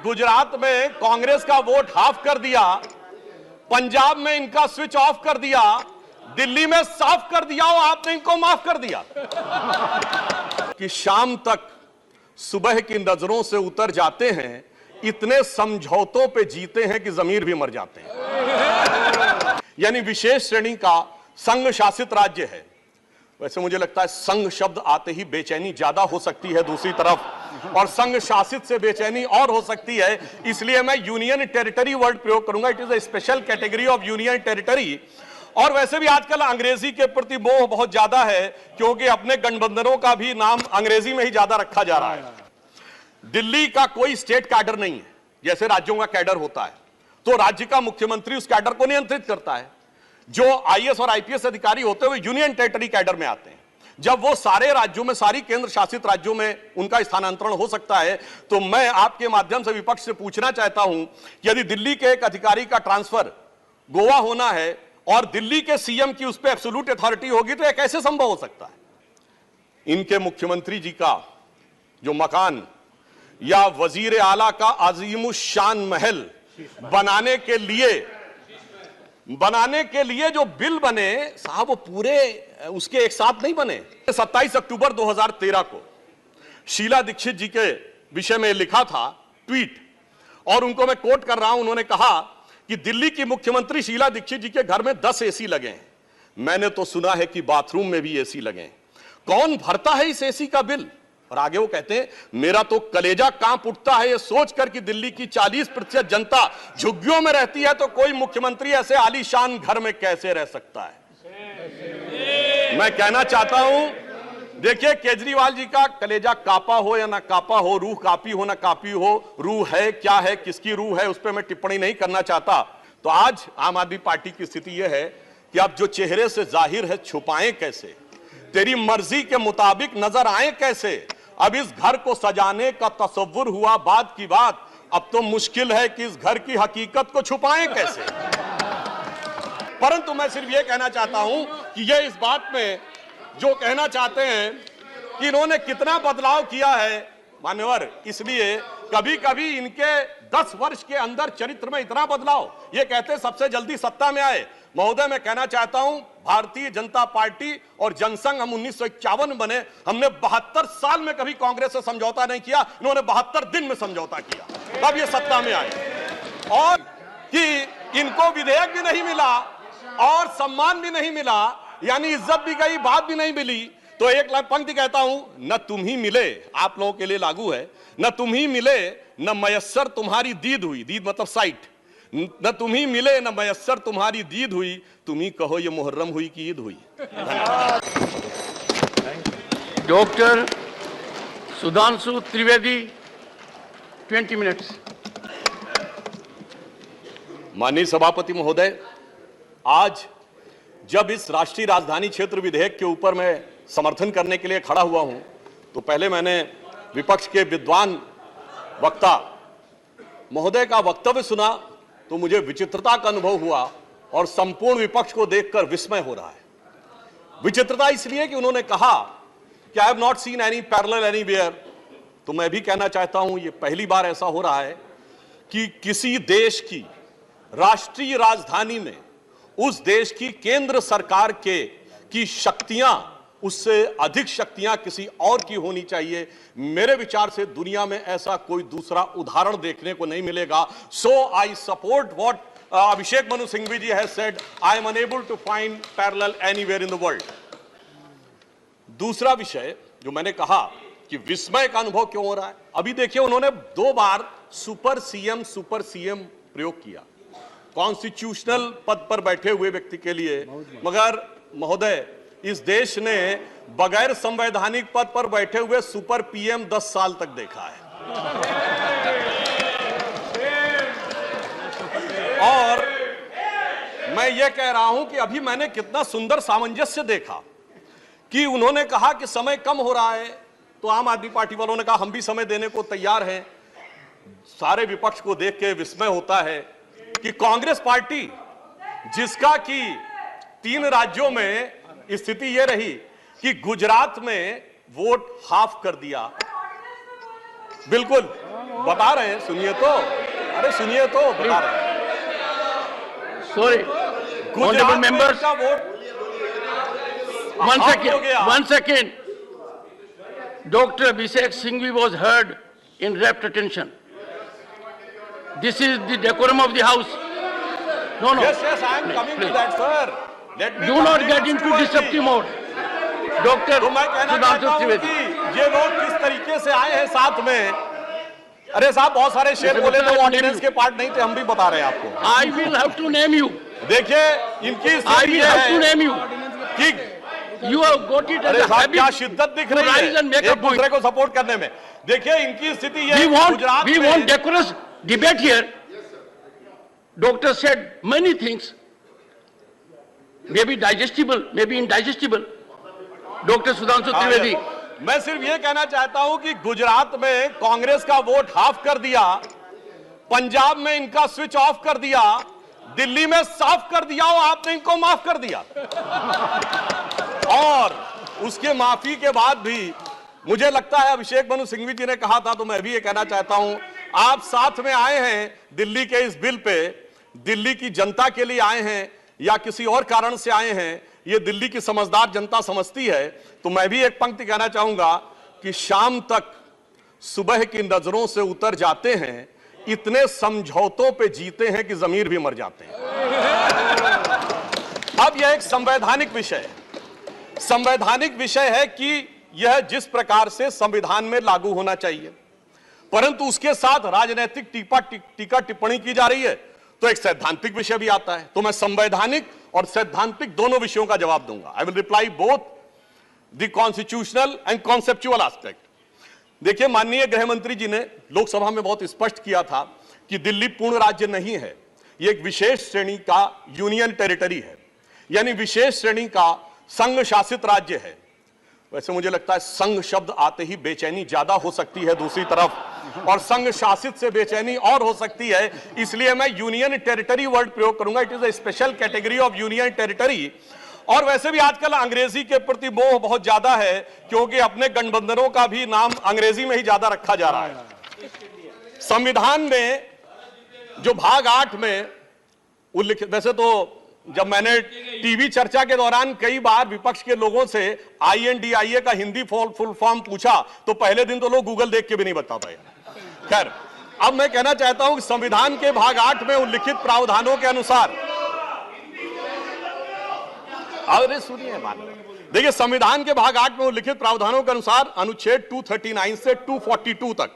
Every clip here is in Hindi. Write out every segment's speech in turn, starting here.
गुजरात में कांग्रेस का वोट हाफ कर दिया, पंजाब में इनका स्विच ऑफ कर दिया, दिल्ली में साफ कर दिया और आपने इनको माफ कर दिया कि शाम तक सुबह की नजरों से उतर जाते हैं, इतने समझौतों पे जीते हैं कि जमीर भी मर जाते हैं। यानी विशेष श्रेणी का संघ शासित राज्य है। वैसे मुझे लगता है संघ शब्द आते ही बेचैनी ज्यादा हो सकती है दूसरी तरफ, और संघ शासित से बेचैनी और हो सकती है, इसलिए मैं यूनियन टेरिटरी वर्ड प्रयोग करूंगा। It is a special category of union territory. और वैसे भी आजकल अंग्रेजी के प्रति मोह बहुत ज्यादा है, क्योंकि अपने गठबंधनों का भी नाम अंग्रेजी में ही ज्यादा रखा जा रहा है। दिल्ली का कोई स्टेट कैडर नहीं है, जैसे राज्यों का कैडर होता है, तो राज्य का मुख्यमंत्री उस कैडर को नियंत्रित करता है। जो आईएएस और आईपीएस अधिकारी होते हुए यूनियन टेरिटरी कैडर में आते हैं, जब वो सारे राज्यों में, सारी केंद्र शासित राज्यों में उनका स्थानांतरण हो सकता है, तो मैं आपके माध्यम से विपक्ष से पूछना चाहता हूं कि यदि दिल्ली के एक अधिकारी का ट्रांसफर गोवा होना है और दिल्ली के सीएम की उस पर एब्सोल्यूट अथॉरिटी होगी, तो यह कैसे संभव हो सकता है? इनके मुख्यमंत्री जी का जो मकान या वजीर आला का अजीमुशान महल बनाने के लिए जो बिल बने साहब, वो पूरे उसके एक साथ नहीं बने। 27 अक्टूबर 2013 को शीला दीक्षित जी के विषय में लिखा था ट्वीट, और उनको मैं कोट कर रहा हूं। उन्होंने कहा कि दिल्ली की मुख्यमंत्री शीला दीक्षित जी के घर में 10 एसी लगे हैं। मैंने तो सुना है कि बाथरूम में भी एसी लगे हैं। कौन भरता है इस एसी का बिल? और आगे वो कहते हैं, मेरा तो कलेजा कांप उठता है ये सोचकर कि दिल्ली की 40% जनता झुग्गियों में रहती है, तो कोई मुख्यमंत्री ऐसे आलीशान घर में कैसे रह सकता है। मैं कहना चाहता हूं, देखिए केजरीवाल जी का कलेजा कापा हो या ना कापा हो, रूह कापी हो ना कापी हो, रूह है क्या है, किसकी रूह है, उस पर मैं टिप्पणी नहीं करना चाहता। तो आज आम आदमी पार्टी की स्थिति यह है कि अब जो चेहरे से जाहिर है छुपाएं कैसे, तेरी मर्जी के मुताबिक नजर आए कैसे। अब इस घर को सजाने का तसव्वुर हुआ बात की बात, अब तो मुश्किल है कि इस घर की हकीकत को छुपाएं कैसे। परंतु मैं सिर्फ यह कहना चाहता हूं कि ये इस बात में जो कहना चाहते हैं कि इन्होंने कितना बदलाव किया है मान्यवर, इसलिए कभी कभी इनके 10 वर्ष के अंदर चरित्र में इतना बदलाव, ये कहते सबसे जल्दी सत्ता में आए। महोदय मैं कहना चाहता हूं, भारतीय जनता पार्टी और जनसंघ हम 1951 बने, हमने 72 साल में कभी कांग्रेस से समझौता नहीं किया, इन्होंने 72 दिन में समझौता किया, तब ये सत्ता में आए। और कि इनको विधेयक भी नहीं मिला और सम्मान भी नहीं मिला, यानी इज्जत भी गई, बात भी नहीं मिली। तो एक पंक्ति कहता हूं, न तुम ही मिले, आप लोगों के लिए लागू है, न तुम ही मिले न मयस्सर तुम्हारी दीद हुई, दीद मतलब साइट, न तुम ही मिले न मयस्सर तुम्हारी दीद हुई, तुम ही कहो ये मुहर्रम हुई कि ईद हुई। Doctor Sudhanshu Trivedi 20 minutes. माननीय सभापति महोदय, आज जब इस राष्ट्रीय राजधानी क्षेत्र विधेयक के ऊपर मैं समर्थन करने के लिए खड़ा हुआ हूं, तो पहले मैंने विपक्ष के विद्वान वक्ता महोदय का वक्तव्य सुना तो मुझे विचित्रता का अनुभव हुआ और संपूर्ण विपक्ष को देखकर विस्मय हो रहा है। विचित्रता इसलिए कि उन्होंने कहा कि I have not seen any parallel anywhere. तो मैं भी कहना चाहता हूं, ये पहली बार ऐसा हो रहा है कि किसी देश की राष्ट्रीय राजधानी में उस देश की केंद्र सरकार की शक्तियां, उससे अधिक शक्तियां किसी और की होनी चाहिए। मेरे विचार से दुनिया में ऐसा कोई दूसरा उदाहरण देखने को नहीं मिलेगा। So I support what Abhishek Manu Singhvi ji has said, I am unable to find parallel anywhere in the world. दूसरा विषय जो मैंने कहा कि विस्मय का अनुभव क्यों हो रहा है, अभी देखिए उन्होंने 2 बार सुपर सीएम प्रयोग किया कॉन्स्टिट्यूशनल पद पर बैठे हुए व्यक्ति के लिए, मगर महोदय इस देश ने बगैर संवैधानिक पद पर बैठे हुए सुपर पीएम 10 साल तक देखा है। और मैं ये कह रहा हूं कि अभी मैंने कितना सुंदर सामंजस्य देखा कि उन्होंने कहा कि समय कम हो रहा है, तो आम आदमी पार्टी वालों ने कहा हम भी समय देने को तैयार हैं। सारे विपक्ष को देख के विस्मय होता है कि कांग्रेस पार्टी, जिसका कि 3 राज्यों में स्थिति यह रही कि गुजरात में वोट हाफ कर दिया, बिल्कुल बता रहे हैं, सुनिए तो, अरे सुनिए तो, बता रहे हैं। Sorry, honorable members, का vote one second. Dr. Abhishek Singhvi was heard in rapt attention. This is the decorum of the house. No, no. Yes, I am coming to that, sir. Let me Do not get into disruptive mode. Dr. तो मैं कहना चाहता हूं कि ये लोग किस तरीके से आए हैं साथ में। अरे साहब, बहुत सारे शेर बोले तो ऑर्डिनेंस के पार्ट नहीं थे, हम भी बता रहे हैं आपको। I will have to name you. देखिए, इनकी I will have to name you. कि You have got it as अरे a साहब, क्या habit शिद्दत दिख to रही rise and है make a एक दूसरे point. को सपोर्ट करने में। देखिए, इनकी स्थिति ये We गुजरात want में decorous debate here. Doctor said many things. Maybe digestible, maybe indigestible. Dr. Sudhanshu Trivedi. मैं सिर्फ ये कहना चाहता हूं कि गुजरात में कांग्रेस का वोट हाफ कर दिया, पंजाब में इनका स्विच ऑफ कर दिया, दिल्ली में साफ कर दिया और आपने इनको माफ कर दिया। और उसके माफी के बाद भी मुझे लगता है, अभिषेक मनु सिंघवी जी ने कहा था तो मैं भी ये कहना चाहता हूं, आप साथ में आए हैं दिल्ली के इस बिल पे, दिल्ली की जनता के लिए आए हैं या किसी और कारण से आए हैं, ये दिल्ली की समझदार जनता समझती है। तो मैं भी एक पंक्ति कहना चाहूंगा कि शाम तक सुबह की नजरों से उतर जाते हैं, इतने समझौतों पे जीते हैं कि जमीर भी मर जाते हैं। अब यह एक संवैधानिक विषय है। संवैधानिक विषय है कि यह जिस प्रकार से संविधान में लागू होना चाहिए, परंतु उसके साथ राजनीतिक टीका टिप्पणी की जा रही है, तो एक सैद्धांतिक विषय भी आता है। तो मैं संवैधानिक और सैद्धांतिक दोनों विषयों का जवाब दूंगा। I will reply both the constitutional and conceptual aspect. देखिए, माननीय गृह मंत्री जी ने लोकसभा में बहुत स्पष्ट किया था कि दिल्ली पूर्ण राज्य नहीं है, यह एक विशेष श्रेणी का यूनियन टेरिटरी है, यानी विशेष श्रेणी का संघ शासित राज्य है। वैसे मुझे लगता है संघ शब्द आते ही बेचैनी ज्यादा हो सकती है दूसरी तरफ, और संघ शासित से बेचैनी और हो सकती है, इसलिए मैं यूनियन टेरिटरी वर्ड प्रयोग करूंगा। It is a special category of union territory. और वैसे भी आजकल अंग्रेजी के प्रति मोह बहुत ज्यादा है, क्योंकि अपने गठबंधनों का भी नाम अंग्रेजी में ही ज्यादा रखा जा रहा है। संविधान में जो भाग 8 में उल्लिखित, वैसे तो जब मैंने टीवी चर्चा के दौरान कई बार विपक्ष के लोगों से INDIA का हिंदी फुल फॉर्म पूछा, तो पहले दिन तो लोग गूगल देख के भी नहीं बता पाए। खैर, अब मैं कहना चाहता हूं कि संविधान के भाग 8 में उल्लिखित प्रावधानों के अनुसार, अरे सुनिए बात, देखिए संविधान के भाग 8 में उल्लिखित प्रावधानों के अनुसार अनुच्छेद 239 से 242 तक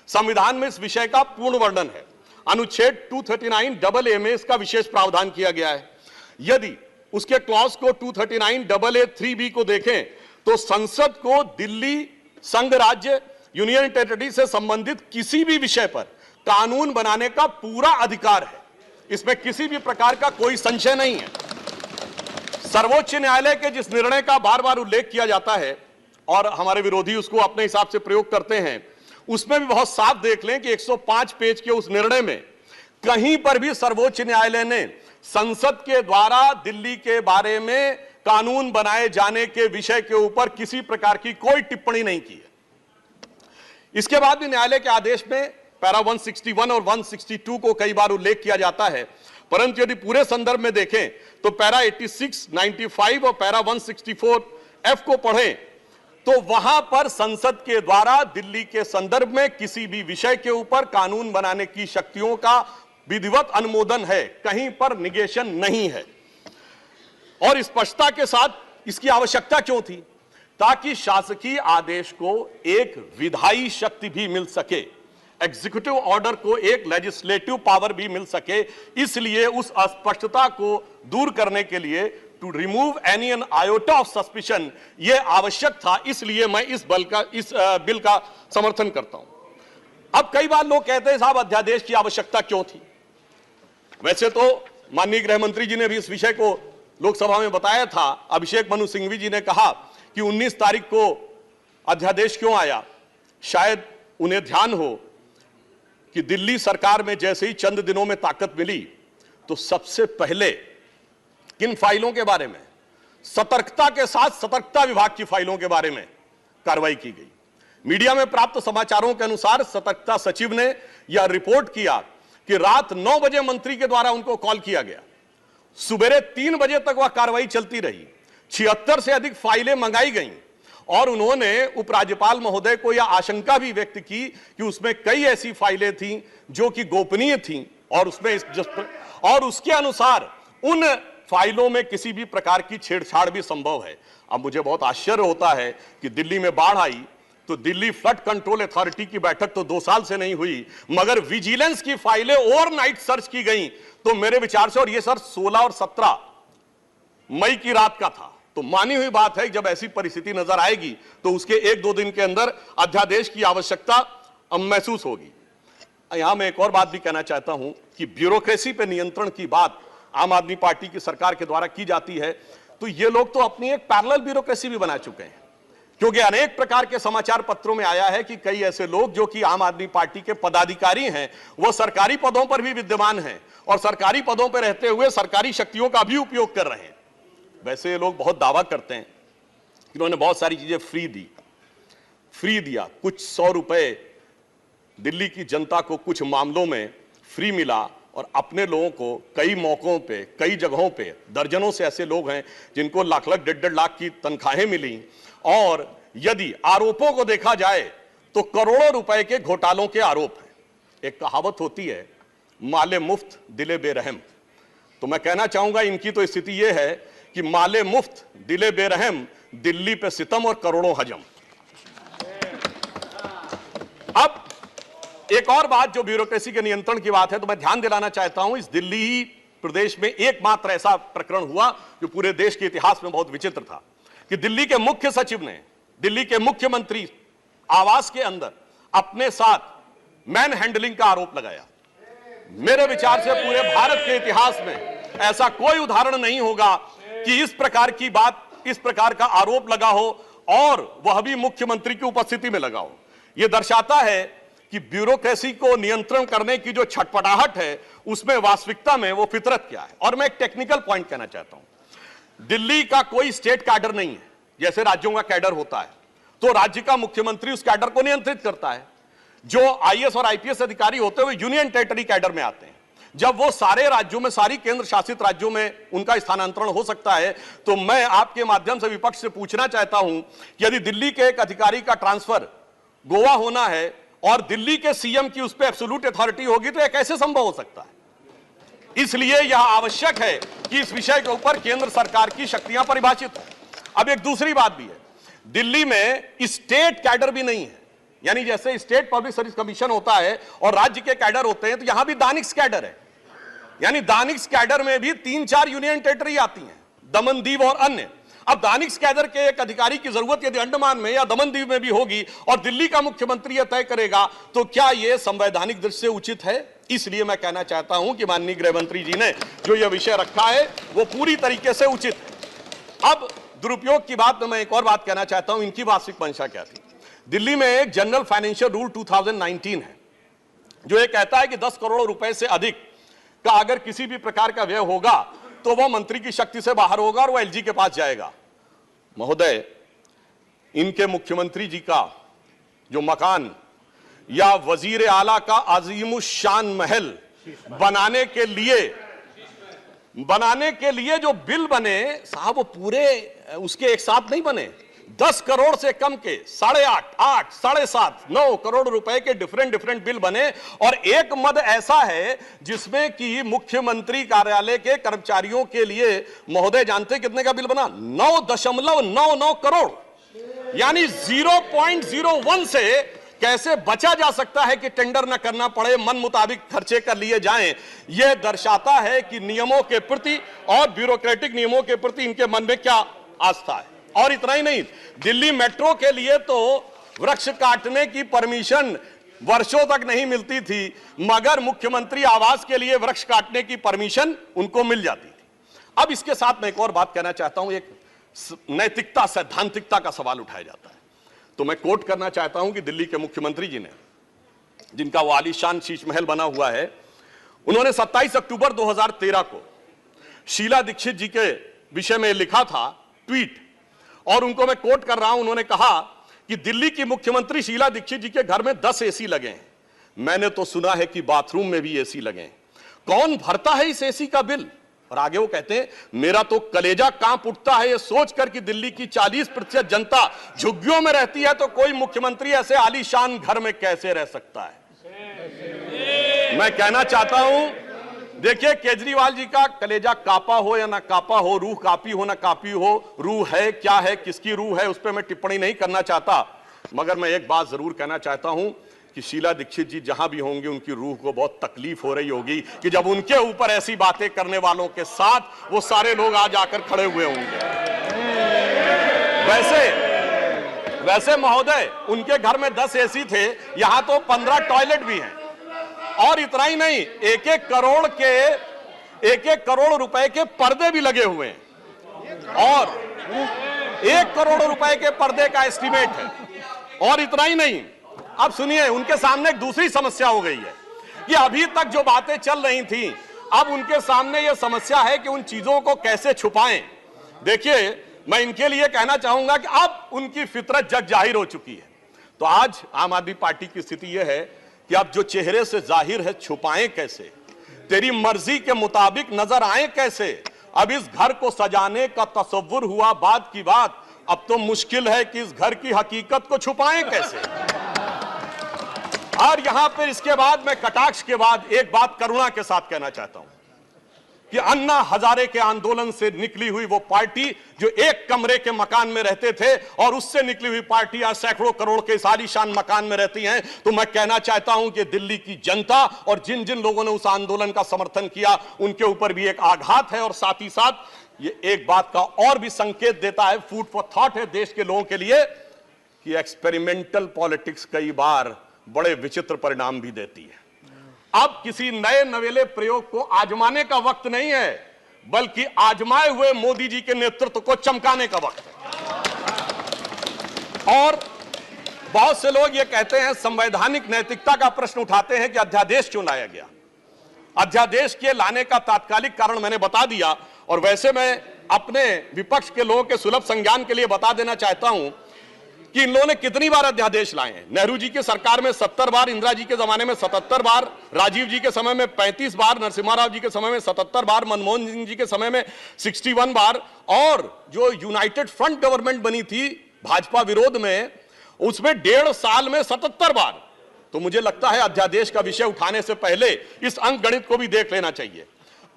संविधान में इस विषय का पूर्ण वर्णन है। अनुच्छेद 239 में इसका विशेष प्रावधान किया गया है। यदि उसके क्लॉज को 239 को देखें तो संसद को दिल्ली संघ राज्य यूनियन टेरिटरी से संबंधित किसी भी विषय पर कानून बनाने का पूरा अधिकार है। इसमें किसी भी प्रकार का कोई संशय नहीं है। सर्वोच्च न्यायालय के जिस निर्णय का बार बार उल्लेख किया जाता है और हमारे विरोधी उसको अपने हिसाब से प्रयोग करते हैं, उसमें भी बहुत साफ देख लें कि 105 पेज के उस निर्णय में कहीं पर भी सर्वोच्च न्यायालय ने संसद के द्वारा दिल्ली के बारे में कानून बनाए जाने के विषय के ऊपर किसी प्रकार की कोई टिप्पणी नहीं की है। इसके बाद भी न्यायालय के आदेश में पैरा 161 और 162 को कई बार उल्लेख किया जाता है, परंतु यदि पूरे संदर्भ में देखें तो पैरा 86, 95 और पैरा 164F को पढ़ें तो वहां पर संसद के द्वारा दिल्ली के संदर्भ में किसी भी विषय के ऊपर कानून बनाने की शक्तियों का विधिवत अनुमोदन है, कहीं पर निगेशन नहीं है। और स्पष्टता के साथ इसकी आवश्यकता क्यों थी? ताकि शासकीय आदेश को एक विधायी शक्ति भी मिल सके, एग्जीक्यूटिव ऑर्डर को एक लेजिस्लेटिव पावर भी मिल सके। इसलिए उस अस्पष्टता को दूर करने के लिए, to remove any an iota of suspicion, यह आवश्यक था। इसलिए मैं इस बिल का समर्थन करता हूं। अब कई बार लोग कहते हैं साहब अध्यादेश की आवश्यकता क्यों थी? वैसे तो माननीय गृह मंत्री जी ने भी इस विषय को लोकसभा में बताया था। अभिषेक मनु सिंघवी जी ने कहा कि 19 तारीख को अध्यादेश क्यों आया। शायद उन्हें ध्यान हो कि दिल्ली सरकार में जैसे ही चंद दिनों में ताकत मिली तो सबसे पहले किन फाइलों के बारे में, सतर्कता के साथ सतर्कता विभाग की फाइलों के बारे में कार्रवाई की गई। मीडिया में प्राप्त समाचारों के अनुसार सतर्कता सचिव ने यह रिपोर्ट किया कि रात 9 बजे मंत्री के द्वारा उनको कॉल किया गया, सुबह 3 बजे तक वह कार्रवाई चलती रही, 76 से अधिक फाइलें मंगाई गईं और उन्होंने उपराज्यपाल महोदय को यह आशंका भी व्यक्त की कि उसमें कई ऐसी फाइलें थीं जो कि गोपनीय थीं और उसके अनुसार उन फाइलों में किसी भी प्रकार की छेड़छाड़ भी संभव है। अब मुझे बहुत आश्चर्य होता है कि दिल्ली में बाढ़ आई तो दिल्ली फ्लड कंट्रोल अथॉरिटी की बैठक तो 2 साल से नहीं हुई, मगर विजिलेंस की फाइलें ओवरनाइट सर्च की गई तो मेरे विचार से, और ये सर 16 और 17 मई की रात का था, तो मानी हुई बात है जब ऐसी परिस्थिति नजर आएगी तो उसके 1-2 दिन के अंदर अध्यादेश की आवश्यकता महसूस होगी। यहां मैं एक और बात भी कहना चाहता हूं कि ब्यूरोक्रेसी पर नियंत्रण की बात आम आदमी पार्टी की सरकार के द्वारा की जाती है, तो ये लोग तो अपनी एक पैरेलल ब्यूरोक्रेसी भी बना चुके हैं, क्योंकि अनेक प्रकार के समाचार पत्रों में आया है कि कई ऐसे लोग जो कि आम आदमी पार्टी के पदाधिकारी हैं वो सरकारी पदों पर भी विद्यमान हैं और सरकारी पदों पर रहते हुए सरकारी शक्तियों का भी उपयोग कर रहे हैं। वैसे ये लोग बहुत दावा करते हैं कि उन्होंने बहुत सारी चीजें फ्री दिया, कुछ 100 रुपए दिल्ली की जनता को कुछ मामलों में फ्री मिला और अपने लोगों को कई मौकों पे, कई जगहों पे, दर्जनों से ऐसे लोग हैं जिनको लाख लाख 1.5 लाख की तनख्वाहें मिली और यदि आरोपों को देखा जाए तो करोड़ों रुपए के घोटालों के आरोप हैं। एक कहावत होती है, माले मुफ्त दिले बेरहम, तो मैं कहना चाहूंगा इनकी तो स्थिति यह है कि माले मुफ्त दिले बेरहम, दिल्ली पे सितम और करोड़ों हजम। अब एक और बात जो ब्यूरोक्रेसी के नियंत्रण की बात है, तो मैं ध्यान दिलाना चाहता हूं, इस दिल्ली प्रदेश में एकमात्र ऐसा प्रकरण हुआ जो पूरे देश के इतिहास में बहुत विचित्र था कि दिल्ली के मुख्य सचिव ने दिल्ली के मुख्यमंत्री आवास के अंदर अपने साथ मैन हैंडलिंग का आरोप लगाया। मेरे विचार से पूरे भारत के इतिहास में ऐसा कोई उदाहरण नहीं होगा कि इस प्रकार की बात, इस प्रकार का आरोप लगा हो और वह भी मुख्यमंत्री की उपस्थिति में लगा हो। यह दर्शाता है कि ब्यूरोक्रेसी को नियंत्रण करने की जो छटपटाहट है उसमें वास्तविकता में वो फितरत क्या है। और मैं एक टेक्निकल पॉइंट कहना चाहता हूं, दिल्ली का कोई स्टेट कैडर नहीं है, जैसे राज्यों का कैडर होता है तो राज्य का मुख्यमंत्री उस कैडर को नियंत्रित करता है। जो आईएएस और आईपीएस अधिकारी होते हुए यूनियन टेरिटरी कैडर में आते हैं, जब वो सारे राज्यों में, सारी केंद्र शासित राज्यों में उनका स्थानांतरण हो सकता है, तो मैं आपके माध्यम से विपक्ष से पूछना चाहता हूं कि यदि दिल्ली के एक अधिकारी का ट्रांसफर गोवा होना है और दिल्ली के सीएम की उस पर एब्सोल्यूट अथॉरिटी होगी तो यह कैसे संभव हो सकता है। इसलिए यह आवश्यक है कि इस विषय के ऊपर केंद्र सरकार की शक्तियां परिभाषित हो। अब एक दूसरी बात भी है, दिल्ली में स्टेट कैडर भी नहीं है, यानी जैसे स्टेट पब्लिक सर्विस कमीशन होता है और राज्य के कैडर होते हैं, तो यहां भी दानिश कैडर है, यानी दानिश कैडर में भी 3-4 यूनियन टेरिटरी आती हैं, दमन दीव और अन्य। अब दानिश कैडर के एक अधिकारी की जरूरत यदि अंडमान में या दमन दीव में भी होगी और दिल्ली का मुख्यमंत्री यह तय करेगा, तो क्या यह संवैधानिक दृष्टि से उचित है। इसलिए मैं कहना चाहता हूं कि माननीय गृह मंत्री जी ने जो यह विषय रखा है वो पूरी तरीके से उचित है। अब दुरुपयोग की बात में मैं एक और बात कहना चाहता हूं, इनकी वास्तविक मंशा क्या थी। दिल्ली में एक जनरल फाइनेंशियल रूल 2019 है जो ये कहता है कि 10 करोड़ रुपए से अधिक का अगर किसी भी प्रकार का व्यय होगा तो वह मंत्री की शक्ति से बाहर होगा और वह एलजी के पास जाएगा। महोदय, इनके मुख्यमंत्री जी का जो मकान या वजीर आला का अजीमुशान महल बनाने के लिए जो बिल बने साहब, वो पूरे उसके एक साथ नहीं बने। 10 करोड़ से कम के 8.5, 8, 7.5, 9 करोड़ रुपए के डिफरेंट बिल बने और एक मद ऐसा है जिसमें कि मुख्यमंत्री कार्यालय के कर्मचारियों के लिए, महोदय जानते कितने का बिल बना? 9.99 करोड़, यानी 0.01 से कैसे बचा जा सकता है कि टेंडर न करना पड़े, मन मुताबिक खर्चे कर लिए जाएं। यह दर्शाता है कि नियमों के प्रति और ब्यूरोक्रेटिक नियमों के प्रति इनके मन में क्या आस्था है। और इतना ही नहीं, दिल्ली मेट्रो के लिए तो वृक्ष काटने की परमिशन वर्षों तक नहीं मिलती थी, मगर मुख्यमंत्री आवास के लिए वृक्ष काटने की परमिशन उनको मिल जाती थी। अब इसके साथ मैं एक और बात कहना चाहता हूं, एक नैतिकता, सैद्धांतिकता का सवाल उठाया जाता है, तो मैं कोट करना चाहता हूं कि दिल्ली के मुख्यमंत्री जी ने, जिनका वो आलीशान शीश महल बना हुआ है, उन्होंने 27 अक्टूबर 2013 को शीला दीक्षित जी के विषय में लिखा था ट्वीट, और उनको मैं कोट कर रहा हूं। उन्होंने कहा कि दिल्ली की मुख्यमंत्री शीला दीक्षित जी के घर में 10 एसी लगे हैं। मैंने तो सुना है कि बाथरूम में भी एसी लगे हैं। कौन भरता है इस एसी का बिल? और आगे वो कहते हैं, मेरा तो कलेजा कांप उठता है ये सोचकर कि दिल्ली की 40% जनता झुग्गियों में रहती है, तो कोई मुख्यमंत्री ऐसे आलीशान घर में कैसे रह सकता है। मैं कहना चाहता हूं, देखिए केजरीवाल जी का कलेजा कापा हो या ना कापा हो, रूह कापी हो ना कापी हो, रूह है क्या है, किसकी रूह है, उस पर मैं टिप्पणी नहीं करना चाहता, मगर मैं एक बात जरूर कहना चाहता हूं कि शीला दीक्षित जी जहां भी होंगे उनकी रूह को बहुत तकलीफ हो रही होगी कि जब उनके ऊपर ऐसी बातें करने वालों के साथ वो सारे लोग आज आकर खड़े हुए होंगे। वैसे महोदय, उनके घर में 10 एसी थे, यहां तो 15 टॉयलेट भी हैं। और इतना ही नहीं, 1-1 करोड़ रुपए के पर्दे भी लगे हुए हैं, और 1 करोड़ रुपए के पर्दे का एस्टीमेट है। और इतना ही नहीं, अब सुनिए, उनके सामने एक दूसरी समस्या हो गई है कि अभी तक जो बातें चल रही थी, अब उनके सामने यह समस्या है कि उन चीजों को कैसे छुपाएं। देखिए, मैं इनके लिए कहना चाहूंगा कि अब उनकी फितरत जग जाहिर हो चुकी है। तो आज आम आदमी पार्टी की स्थिति यह है कि अब जो चेहरे से जाहिर है छुपाएं कैसे, तेरी मर्जी के मुताबिक नजर आए कैसे। अब इस घर को सजाने का तसव्वुर हुआ बात की बात, अब तो मुश्किल है कि इस घर की हकीकत को छुपाएं कैसे। और यहां पर इसके बाद मैं कटाक्ष के बाद एक बात करुणा के साथ कहना चाहता हूं कि अन्ना हजारे के आंदोलन से निकली हुई वो पार्टी जो एक कमरे के मकान में रहते थे, और उससे निकली हुई पार्टी आज सैकड़ों करोड़ के इस आलीशान मकान में रहती हैं, तो मैं कहना चाहता हूं कि दिल्ली की जनता और जिन जिन लोगों ने उस आंदोलन का समर्थन किया उनके ऊपर भी एक आघात है। और साथ ही साथ ये एक बात का और भी संकेत देता है, फूड फॉर थॉट है देश के लोगों के लिए, कि एक्सपेरिमेंटल पॉलिटिक्स कई बार बड़े विचित्र परिणाम भी देती है। अब किसी नए नवेले प्रयोग को आजमाने का वक्त नहीं है, बल्कि आजमाए हुए मोदी जी के नेतृत्व को चमकाने का वक्त है। और बहुत से लोग ये कहते हैं, संवैधानिक नैतिकता का प्रश्न उठाते हैं कि अध्यादेश क्यों लाया गया। अध्यादेश के लाने का तात्कालिक कारण मैंने बता दिया, और वैसे मैं अपने विपक्ष के लोगों के सुलभ संज्ञान के लिए बता देना चाहता हूं कि इन लोगों ने कितनी बार अध्यादेश लाए हैं। नेहरू जी की सरकार में 70 बार, इंदिरा जी के जमाने में 77 बार, राजीव जी के समय में 35 बार, नरसिम्हा राव जी के समय में 77 बार, मनमोहन सिंह जी के समय में 61 बार, और जो यूनाइटेड फ्रंट गवर्नमेंट बनी थी भाजपा विरोध में, उसमें 1.5 साल में 77 बार। तो मुझे लगता है अध्यादेश का विषय उठाने से पहले इस अंक गणित को भी देख लेना चाहिए।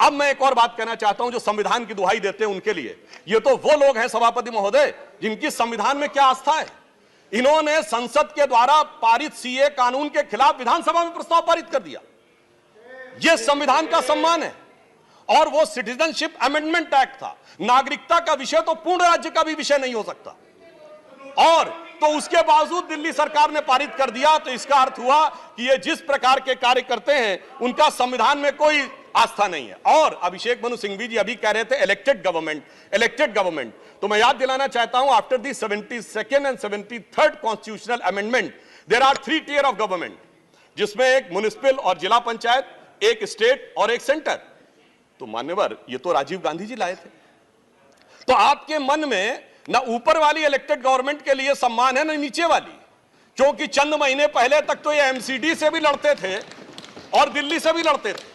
अब मैं एक और बात कहना चाहता हूं, जो संविधान की दुहाई देते हैं उनके लिए, ये तो वो लोग हैं सभापति महोदय जिनकी संविधान में क्या आस्था है। इन्होंने संसद के द्वारा पारित सीए कानून के खिलाफ विधानसभा में प्रस्ताव पारित कर दिया। यह संविधान का सम्मान है। और वो सिटीजनशिप अमेंडमेंट एक्ट था। नागरिकता का विषय तो पूर्ण राज्य का भी विषय नहीं हो सकता, और तो उसके बावजूद दिल्ली सरकार ने पारित कर दिया। तो इसका अर्थ हुआ कि ये जिस प्रकार के कार्य करते हैं उनका संविधान में कोई आस्था नहीं है। और अभिषेक मनु सिंघवी जी अभी कह रहे थे इलेक्टेड गवर्नमेंट, तो मैं याद दिलाना चाहता हूं, after the 72nd and 73rd constitutional amendment there are 3 tier of government, जिसमें एक म्युनिसिपल और जिला पंचायत, एक स्टेट और एक सेंटर। तो मान्यवर, ये तो राजीव गांधी जी लाए थे। तो आपके मन में ना ऊपर वाली इलेक्टेड गवर्नमेंट के लिए सम्मान है ना नीचे वाली, क्योंकि चंद महीने पहले तक तो ये एमसीडी से भी लड़ते थे और दिल्ली से भी लड़ते थे।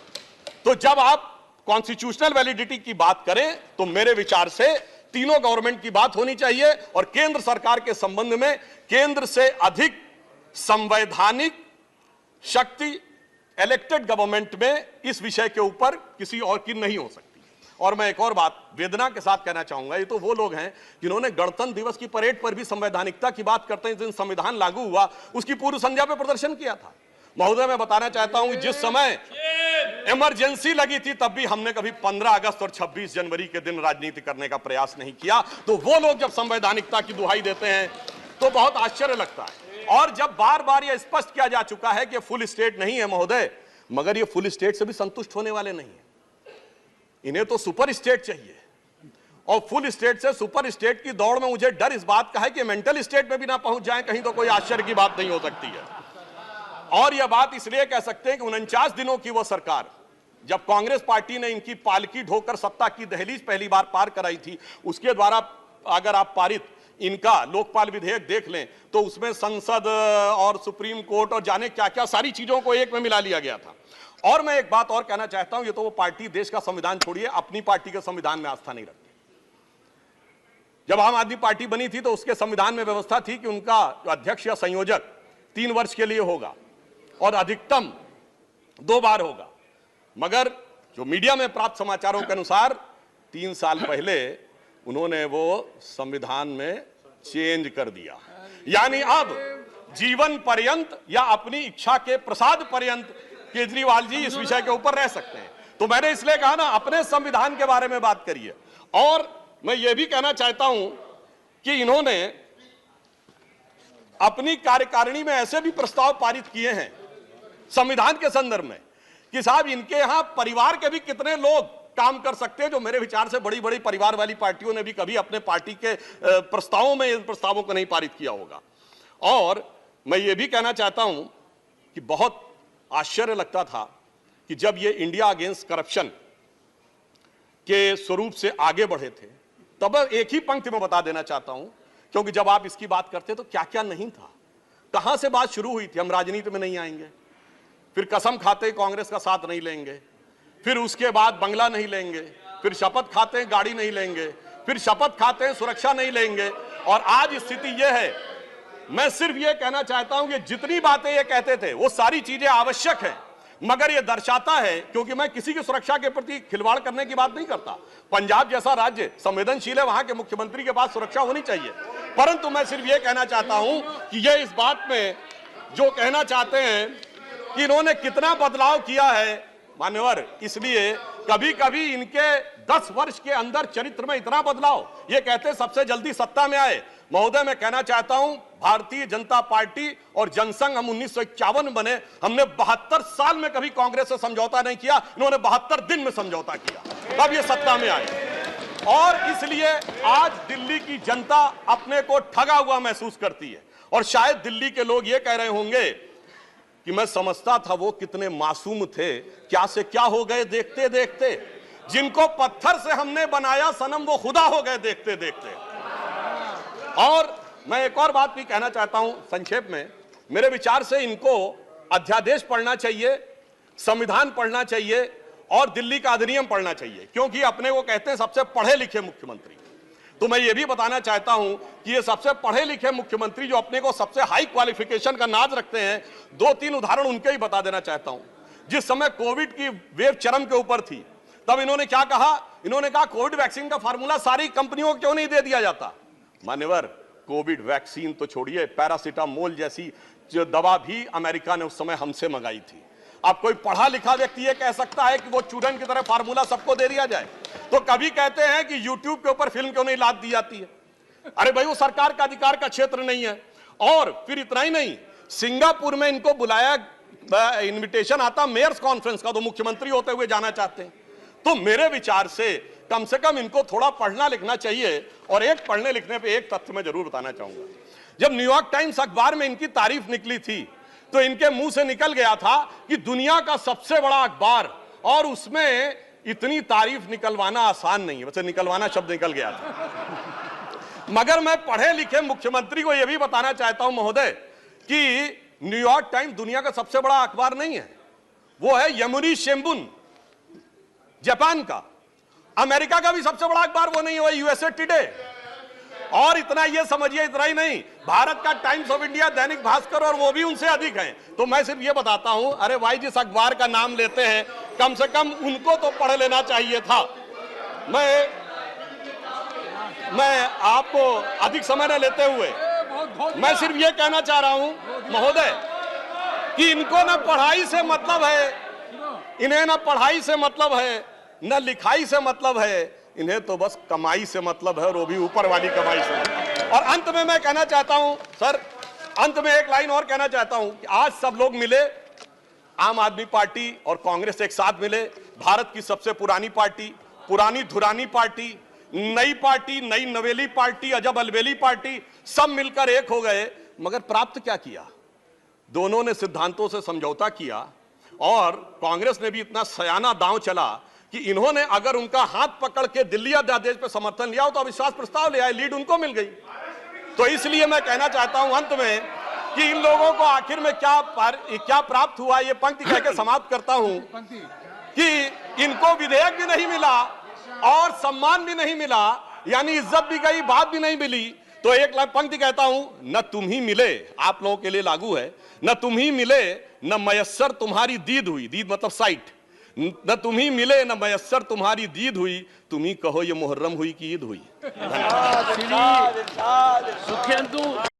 तो जब आप कॉन्स्टिट्यूशनल वैलिडिटी की बात करें तो मेरे विचार से तीनों गवर्नमेंट की बात होनी चाहिए, और केंद्र सरकार के संबंध में केंद्र से अधिक संवैधानिक शक्ति इलेक्टेड गवर्नमेंट में इस विषय के ऊपर किसी और की नहीं हो सकती। और मैं एक और बात वेदना के साथ कहना चाहूंगा, ये तो वो लोग हैं जिन्होंने गणतंत्र दिवस की परेड पर भी संवैधानिकता की बात करते हैं, जिस दिन संविधान लागू हुआ उसकी पूर्व संध्या पर प्रदर्शन किया था। महोदय, मैं बताना चाहता हूं कि जिस समय इमरजेंसी लगी थी तब भी हमने कभी 15 अगस्त और 26 जनवरी के दिन राजनीति करने का प्रयास नहीं किया। तो वो लोग जब संवैधानिकता की दुहाई देते हैं तो बहुत आश्चर्य लगता है। और जब बार बार यह स्पष्ट किया जा चुका है कि फुल स्टेट नहीं है महोदय, मगर ये फुल स्टेट से भी संतुष्ट होने वाले नहीं है, इन्हें तो सुपर स्टेट चाहिए। और फुल स्टेट से सुपर स्टेट की दौड़ में मुझे डर इस बात का है कि मेंटल स्टेट में भी ना पहुंच जाए कहीं, तो कोई आश्चर्य की बात नहीं हो सकती है। और यह बात इसलिए कह सकते हैं कि 49 दिनों की वह सरकार, जब कांग्रेस पार्टी ने इनकी पालकी ढोकर सत्ता की दहलीज पहली बार पार कराई थी, उसके द्वारा अगर आप पारित इनका लोकपाल विधेयक देख लें तो उसमें संसद और सुप्रीम कोर्ट और जाने क्या क्या सारी चीजों को एक में मिला लिया गया था। और मैं एक बात और कहना चाहता हूं, ये तो वो पार्टी देश का संविधान छोड़िए, अपनी पार्टी के संविधान में आस्था नहीं रखती। जब आम आदमी पार्टी बनी थी तो उसके संविधान में व्यवस्था थी कि उनका अध्यक्ष या संयोजक 3 वर्ष के लिए होगा और अधिकतम 2 बार होगा। मगर जो मीडिया में प्राप्त समाचारों के अनुसार 3 साल पहले उन्होंने वो संविधान में चेंज कर दिया, यानी अब जीवन पर्यंत या अपनी इच्छा के प्रसाद पर्यंत केजरीवाल जी इस विषय के ऊपर रह सकते हैं। तो मैंने इसलिए कहा ना, अपने संविधान के बारे में बात करिए। और मैं ये भी कहना चाहता हूं कि इन्होंने अपनी कार्यकारिणी में ऐसे भी प्रस्ताव पारित किए हैं संविधान के संदर्भ में कि साहब इनके यहां परिवार के भी कितने लोग काम कर सकते हैं, जो मेरे विचार से बड़ी बड़ी परिवार वाली पार्टियों ने भी कभी अपने पार्टी के प्रस्तावों में इन प्रस्तावों को नहीं पारित किया होगा। और मैं ये भी कहना चाहता हूं कि बहुत आश्चर्य लगता था कि जब ये इंडिया अगेंस्ट करप्शन के स्वरूप से आगे बढ़े थे, तब एक ही पंक्ति में बता देना चाहता हूं, क्योंकि जब आप इसकी बात करते तो क्या क्या नहीं था, कहां से बात शुरू हुई थी। हम राजनीति में नहीं आएंगे, फिर कसम खाते कांग्रेस का साथ नहीं लेंगे, फिर उसके बाद बंगला नहीं लेंगे, फिर शपथ खाते गाड़ी नहीं लेंगे, फिर शपथ खाते सुरक्षा नहीं लेंगे, और आज स्थिति यह है। मैं सिर्फ यह कहना चाहता हूं कि जितनी बातें ये कहते थे वो सारी चीजें आवश्यक है, मगर यह दर्शाता है, क्योंकि मैं किसी की सुरक्षा के प्रति खिलवाड़ करने की बात नहीं करता। पंजाब जैसा राज्य संवेदनशील है, वहां के मुख्यमंत्री के पास सुरक्षा होनी चाहिए, परंतु मैं सिर्फ यह कहना चाहता हूं कि यह इस बात में जो कहना चाहते हैं कि इन्होंने कितना बदलाव किया है मान्यवर, इसलिए कभी कभी इनके 10 वर्ष के अंदर चरित्र में इतना बदलाव, ये कहते सबसे जल्दी सत्ता में आए। महोदय मैं कहना चाहता हूं, भारतीय जनता पार्टी और जनसंघ हम 1951 बने, हमने 72 साल में कभी कांग्रेस से समझौता नहीं किया, इन्होंने 72 दिन में समझौता किया, तब ये सत्ता में आए। और इसलिए आज दिल्ली की जनता अपने को ठगा हुआ महसूस करती है, और शायद दिल्ली के लोग ये कह रहे होंगे कि मैं समझता था वो कितने मासूम थे, क्या से क्या हो गए देखते देखते, जिनको पत्थर से हमने बनाया सनम वो खुदा हो गए देखते देखते। और मैं एक और बात भी कहना चाहता हूं संक्षेप में, मेरे विचार से इनको अध्यादेश पढ़ना चाहिए, संविधान पढ़ना चाहिए और दिल्ली का अधिनियम पढ़ना चाहिए, क्योंकि अपने को कहते हैं सबसे पढ़े लिखे मुख्यमंत्री। तो मैं ये भी बताना चाहता हूं कि ये सबसे पढ़े लिखे मुख्यमंत्री जो अपने को सबसे हाई क्वालिफिकेशन का नाज रखते हैं, 2-3 उदाहरण उनके ही बता देना चाहता हूं। जिस समय कोविड की वेव चरम के ऊपर थी, तब इन्होंने क्या कहा, इन्होंने कहा कोविड वैक्सीन का फार्मूला सारी कंपनियों को क्यों नहीं दे दिया जाता। मान्यवर, कोविड वैक्सीन तो छोड़िए, पैरासीटामोल जैसी जो दवा भी अमेरिका ने उस समय हमसे मंगाई थी। अब कोई पढ़ा लिखा व्यक्ति ये कह सकता है कि वो चूरन की तरह फार्मूला सबको दे दिया जाए। तो कभी कहते हैं कि यूट्यूब के ऊपर फिल्म क्यों नहीं लाद दी जाती है। अरे भाई, वो सरकार का अधिकार का क्षेत्र नहीं है। और फिर इतना ही नहीं, सिंगापुर में इनको बुलाया, इनविटेशन आता मेयर्स कॉन्फ्रेंस का, तो मुख्यमंत्री होते हुए जाना चाहते हैं। तो मेरे विचार से कम इनको थोड़ा पढ़ना लिखना चाहिए। और एक पढ़ने लिखने पे एक तथ्य मैं जरूर बताना चाहूंगा, जब न्यूयॉर्क टाइम्स अखबार में इनकी तारीफ निकली थी तो इनके मुंह से निकल गया था कि दुनिया का सबसे बड़ा अखबार, और उसमें इतनी तारीफ निकलवाना आसान नहीं है। वैसे निकलवाना शब्द निकल गया था, मगर मैं पढ़े लिखे मुख्यमंत्री को यह भी बताना चाहता हूं महोदय कि न्यूयॉर्क टाइम्स दुनिया का सबसे बड़ा अखबार नहीं है, वो है यमुनी शिंबुन जापान का। अमेरिका का भी सबसे बड़ा अखबार वो नहीं है, यूएसए टुडे। और इतना ये समझिए, इतना ही नहीं, भारत का times of India, Dainik Bhaskar, और वो भी उनसे अधिक हैं। तो मैं सिर्फ ये बताता हूं, अरे भाई जिस अखबार का नाम लेते हैं कम से कम उनको तो पढ़ लेना चाहिए था। मैं आपको अधिक समय न लेते हुए मैं सिर्फ ये कहना चाह रहा हूं महोदय कि इनको ना पढ़ाई से मतलब है, इन्हें ना पढ़ाई से मतलब है, न लिखाई से मतलब है, इन्हें तो बस कमाई से मतलब है, और वो भी ऊपर वाली कमाई से। और अंत में मैं कहना चाहता हूं सर, अंत में एक लाइन और कहना चाहता हूं कि आज सब लोग मिले, आम आदमी पार्टी और कांग्रेस एक साथ मिले, भारत की सबसे पुरानी पार्टी, पुरानी धुरानी पार्टी, नई पार्टी, नई नवेली पार्टी, अजब अलबेली पार्टी, सब मिलकर एक हो गए। मगर प्राप्त क्या किया? दोनों ने सिद्धांतों से समझौता किया, और कांग्रेस ने भी इतना सयाना दांव चला कि इन्होंने अगर उनका हाथ पकड़ के दिल्ली अध्यादेश पर समर्थन लिया हो तो अविश्वास प्रस्ताव ले आए, लीड उनको मिल गई। तो इसलिए मैं कहना चाहता हूं अंत में कि इन लोगों को आखिर में क्या प्राप्त हुआ, ये पंक्ति कह के समाप्त करता हूं कि इनको विधेयक भी नहीं मिला और सम्मान भी नहीं मिला, यानी इज्जत भी गई, बात भी नहीं मिली। तो एक पंक्ति कहता हूं, न तुम ही मिले, आप लोगों के लिए लागू है, न तुम ही मिले न मयस्सर तुम्हारी दीद हुई, दीद मतलब साइट, न तुम ही मिले न मयस्सर तुम्हारी दीद हुई, तुम ही कहो ये मुहर्रम हुई कि ईद हुई। सुखेंदु